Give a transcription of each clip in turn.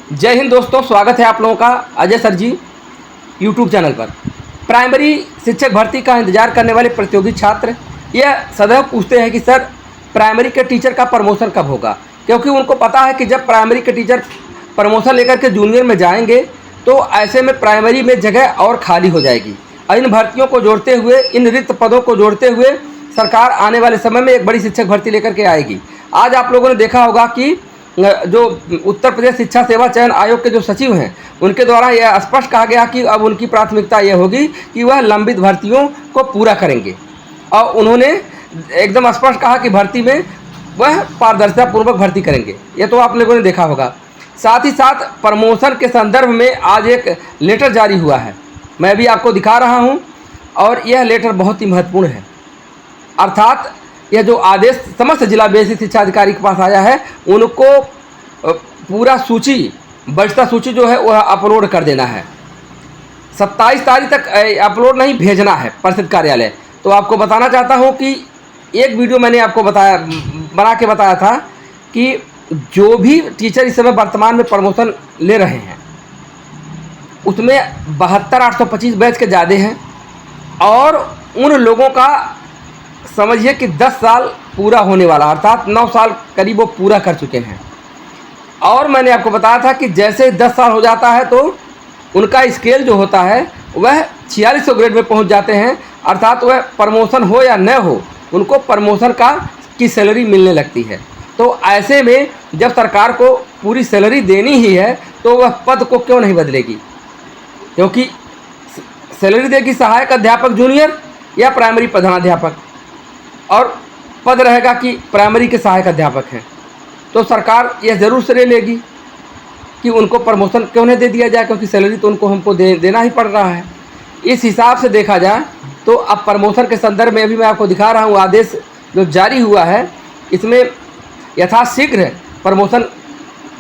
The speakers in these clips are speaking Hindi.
जय हिंद दोस्तों, स्वागत है आप लोगों का अजय सर जी यूट्यूब चैनल पर। प्राइमरी शिक्षक भर्ती का इंतजार करने वाले प्रतियोगी छात्र यह सदैव पूछते हैं कि सर प्राइमरी के टीचर का प्रमोशन कब होगा, क्योंकि उनको पता है कि जब प्राइमरी के टीचर प्रमोशन लेकर के जूनियर में जाएंगे तो ऐसे में प्राइमरी में जगह और खाली हो जाएगी। इन भर्तियों को जोड़ते हुए, इन रिक्त पदों को जोड़ते हुए सरकार आने वाले समय में एक बड़ी शिक्षक भर्ती लेकर के आएगी। आज आप लोगों ने देखा होगा कि जो उत्तर प्रदेश शिक्षा सेवा चयन आयोग के जो सचिव हैं उनके द्वारा यह स्पष्ट कहा गया कि अब उनकी प्राथमिकता यह होगी कि वह लंबित भर्तियों को पूरा करेंगे, और उन्होंने एकदम स्पष्ट कहा कि भर्ती में वह पारदर्शिता पूर्वक भर्ती करेंगे। ये तो आप लोगों ने देखा होगा। साथ ही साथ प्रमोशन के संदर्भ में आज एक लेटर जारी हुआ है, मैं भी आपको दिखा रहा हूँ, और यह लेटर बहुत ही महत्वपूर्ण है। अर्थात यह जो आदेश समस्त जिला बेसिक शिक्षा अधिकारी के पास आया है, उनको पूरा सूची, वरिष्ठता सूची जो है वह अपलोड कर देना है। 27 तारीख तक अपलोड नहीं, भेजना है परिषद कार्यालय। तो आपको बताना चाहता हूँ कि एक वीडियो मैंने आपको बना के बताया था कि जो भी टीचर इस समय वर्तमान में प्रमोशन ले रहे हैं उसमें 72,825 बैच के ज़्यादा हैं, और उन लोगों का समझिए कि 10 साल पूरा होने वाला, अर्थात 9 साल करीब वो पूरा कर चुके हैं। और मैंने आपको बताया था कि जैसे 10 साल हो जाता है तो उनका स्केल जो होता है वह 4600 ग्रेड में पहुंच जाते हैं, अर्थात वह प्रमोशन हो या न हो उनको प्रमोशन की सैलरी मिलने लगती है। तो ऐसे में जब सरकार को पूरी सैलरी देनी ही है तो वह पद को क्यों नहीं बदलेगी, क्योंकि सैलरी देगी सहायक अध्यापक जूनियर या प्राइमरी प्रधानाध्यापक, और पद रहेगा कि प्राइमरी के सहायक अध्यापक हैं। तो सरकार यह ज़रूर श्रेय लेगी कि उनको प्रमोशन क्यों नहीं दे दिया जाए, क्योंकि सैलरी तो हमको देना ही पड़ रहा है। इस हिसाब से देखा जाए तो अब प्रमोशन के संदर्भ में अभी मैं आपको दिखा रहा हूँ आदेश जो जारी हुआ है, इसमें यथाशीघ्र प्रमोशन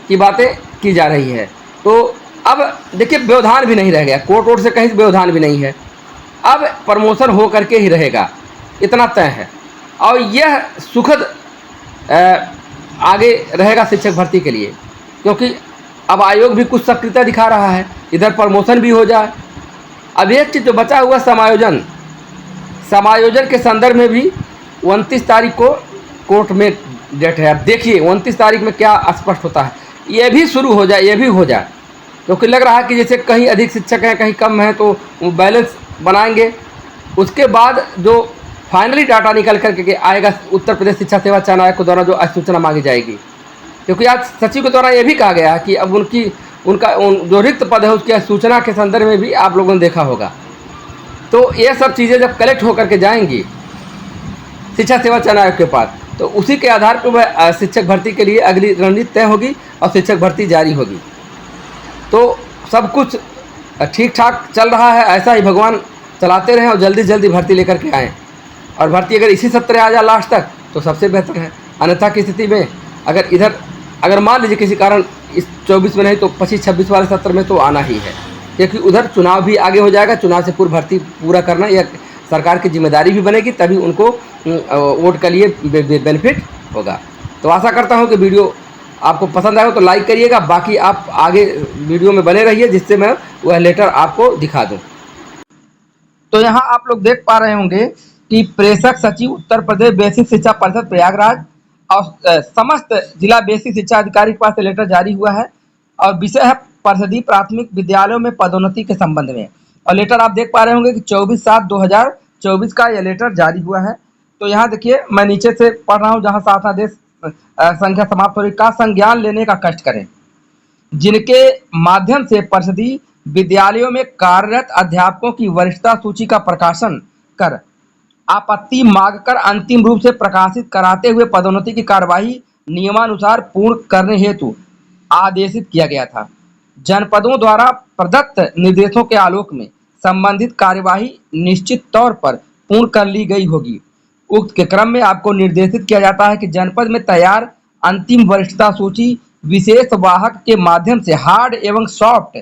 की बातें की जा रही है। तो अब देखिए, व्यवधान भी नहीं रह गया, कोर्ट वोर्ट से कहीं व्यवधान भी नहीं है, अब प्रमोशन हो करके ही रहेगा, इतना तय है। और यह सुखद आगे रहेगा शिक्षक भर्ती के लिए, क्योंकि अब आयोग भी कुछ सक्रियता दिखा रहा है, इधर प्रमोशन भी हो जाए। अब एक चीज़ जो बचा हुआ समायोजन के संदर्भ में भी 29 तारीख को कोर्ट में डेट है। अब देखिए 29 तारीख में क्या स्पष्ट होता है, ये भी शुरू हो जाए, ये भी हो जाए, क्योंकि लग रहा है कि जैसे कहीं अधिक शिक्षक हैं कहीं कम हैं, तो वो बैलेंस बनाएंगे। उसके बाद जो फाइनली डाटा निकल करके आएगा उत्तर प्रदेश शिक्षा सेवा चयन आयोग के द्वारा जो अधिसूचना मांगी जाएगी, क्योंकि आज सचिव के द्वारा ये भी कहा गया है कि अब उनका जो रिक्त पद है उसकी अधिसूचना के संदर्भ में भी आप लोगों ने देखा होगा। तो ये सब चीज़ें जब कलेक्ट होकर के जाएंगी शिक्षा सेवा चयन आयोग के पास, तो उसी के आधार पर वह शिक्षक भर्ती के लिए अगली रणनीति तय होगी और शिक्षक भर्ती जारी होगी। तो सब कुछ ठीक ठाक चल रहा है, ऐसा ही भगवान चलाते रहें और जल्दी जल्दी भर्ती लेकर के आएँ। और भर्ती अगर इसी सत्र आ जाए लास्ट तक तो सबसे बेहतर है, अन्यथा की स्थिति में अगर मान लीजिए किसी कारण इस 24 में नहीं तो 25-26 वाले सत्र में तो आना ही है, क्योंकि उधर चुनाव भी आगे हो जाएगा। चुनाव से पूर्व भर्ती पूरा करना यह सरकार की जिम्मेदारी भी बनेगी, तभी उनको वोट के लिए बेनिफिट होगा। तो आशा करता हूँ कि वीडियो आपको पसंद आए तो लाइक करिएगा, बाकी आप आगे वीडियो में बने रहिए जिससे मैं वह लेटर आपको दिखा दूँ। तो यहाँ आप लोग देख पा रहे होंगे कि प्रेषक सचिव उत्तर प्रदेश बेसिक शिक्षा परिषद प्रयागराज और समस्त जिला बेसिक शिक्षा अधिकारी के पास से लेटर जारी हुआ है, और विषय है परिषदीय प्राथमिक विद्यालयों में पदोन्नति के संबंध में। और लेटर आप देख पा रहे होंगे कि 24/7/2024 का यह लेटर जारी हुआ है। तो यहाँ देखिए, मैं नीचे से पढ़ रहा हूँ, जहाँ शासनादेश संख्या समाप्त हो रही, का संज्ञान लेने का कष्ट करें, जिनके माध्यम से परिषदीय विद्यालयों में कार्यरत अध्यापकों की वरिष्ठता सूची का प्रकाशन कर आपत्ति मांगकर अंतिम रूप से प्रकाशित कराते हुए पदोन्नति की कार्यवाही नियमानुसार पूर्ण करने हेतु आदेशित किया गया था। जनपदों द्वारा प्रदत्त निर्देशों के आलोक में संबंधित कार्यवाही निश्चित तौर पर पूर्ण कर ली गई होगी। उक्त के क्रम में आपको निर्देशित किया जाता है कि जनपद में तैयार अंतिम वरिष्ठता सूची विशेष वाहक के माध्यम से हार्ड एवं सॉफ्ट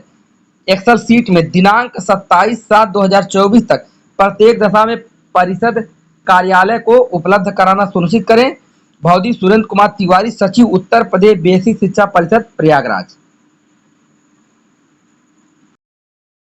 एक्सेल सीट में दिनांक 27/7/2024 तक प्रत्येक दशा में परिषद कार्यालय को उपलब्ध कराना सुनिश्चित करें। भौदी सुरेंद्र कुमार तिवारी, सचिव उत्तर प्रदेश बेसिक शिक्षा परिषद प्रयागराज।